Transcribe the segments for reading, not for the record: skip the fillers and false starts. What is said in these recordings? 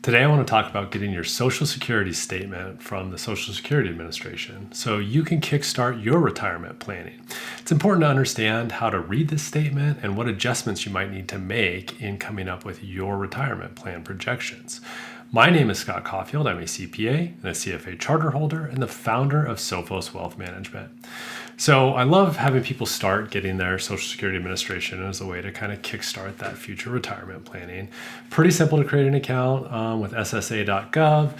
Today I want to talk about getting your Social Security statement from the Social Security Administration so you can kickstart your retirement planning. It's important to understand how to read this statement and what adjustments you might need to make in coming up with your retirement plan projections. My name is Scott Caulfield. I'm a CPA and a CFA charter holder and the founder of Sophos Wealth Management. So I love having people start getting their Social Security Administration as a way to kind of kickstart that future retirement planning. Pretty simple to create an account with SSA.Gov,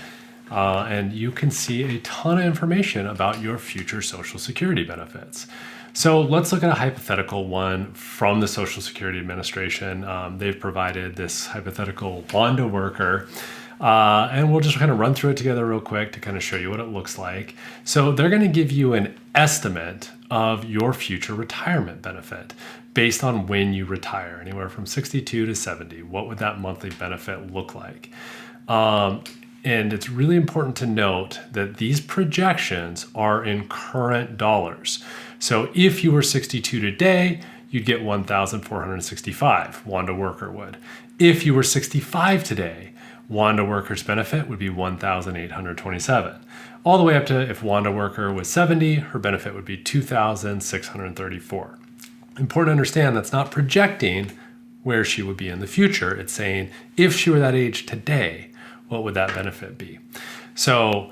and you can see a ton of information about your future Social Security benefits. So let's look at a hypothetical one from the Social Security Administration. They've provided this hypothetical Wanda worker. And we'll just kind of run through it together real quick to kind of show you what it looks like. So they're going to give you an estimate of your future retirement benefit based on when you retire, anywhere from 62 to 70. What would that monthly benefit look like? And it's really important to note that these projections are in current dollars. So if you were 62 today, you'd get 1,465, Wanda worker would. If you were 65 today, Wanda worker's benefit would be 1,827. All the way up to if Wanda worker was 70, her benefit would be 2,634. Important to understand that's not projecting where she would be in the future. It's saying if she were that age today, what would that benefit be? So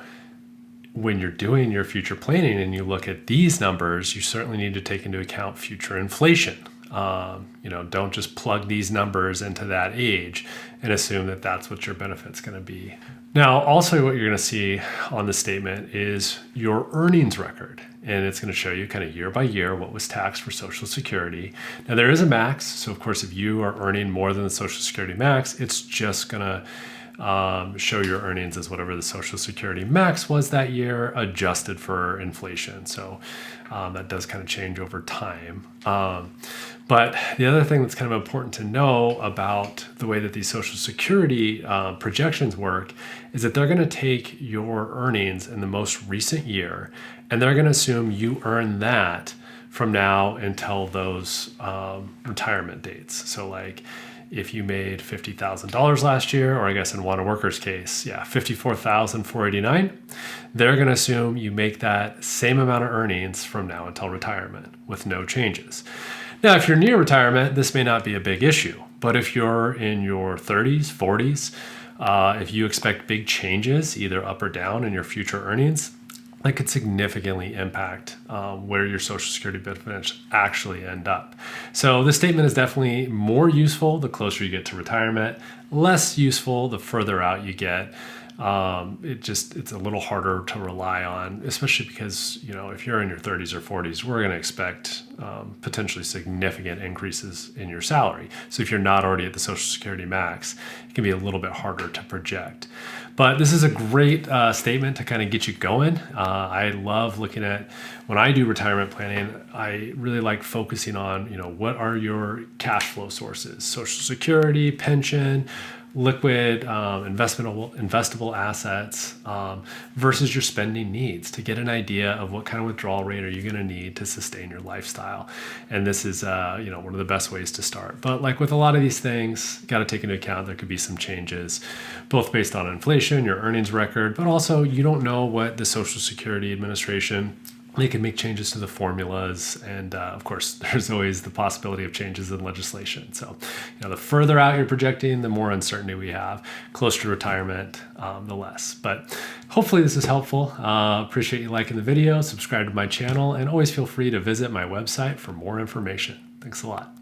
when you're doing your future planning and you look at these numbers, you certainly need to take into account future inflation. Don't just plug these numbers into that age and assume that that's what your benefit's going to be. Now, also what you're going to see on the statement is your earnings record, and it's going to show you kind of year by year what was taxed for Social Security. Now, there is a max, so of course, if you are earning more than the Social Security max, it's just going to show your earnings as whatever the Social Security max was that year, adjusted for inflation. So that does kind of change over time. But the other thing that's kind of important to know about the way that these Social Security projections work is that they're going to take your earnings in the most recent year, and they're going to assume you earn that from now until those retirement dates. So like, if you made $50,000 last year, or I guess in Wanda worker's case, $54,489, they're going to assume you make that same amount of earnings from now until retirement with no changes. Now, if you're near retirement, this may not be a big issue, but if you're in your 30s, 40s, if you expect big changes, either up or down in your future earnings, that could significantly impact where your Social Security benefits actually end up. So this statement is definitely more useful the closer you get to retirement, less useful the further out you get. It's a little harder to rely on, especially because, if you're in your 30s or 40s, we're going to expect potentially significant increases in your salary. So if you're not already at the Social Security max, it can be a little bit harder to project. But this is a great statement to kind of get you going. I love looking at, when I do retirement planning, I really like focusing on, what are your cash flow sources? Social Security, pension, liquid, investable assets versus your spending needs to get an idea of what kind of withdrawal rate are you going to need to sustain your lifestyle. And this is, one of the best ways to start. But like with a lot of these things, got to take into account there could be some changes, both based on inflation, your earnings record, but also you don't know what the Social Security Administration, they can make changes to the formulas. And of course, there's always the possibility of changes in legislation. So, the further out you're projecting, the more uncertainty we have. Closer to retirement, the less. But hopefully this is helpful. Appreciate you liking the video, subscribe to my channel, and always feel free to visit my website for more information. Thanks a lot.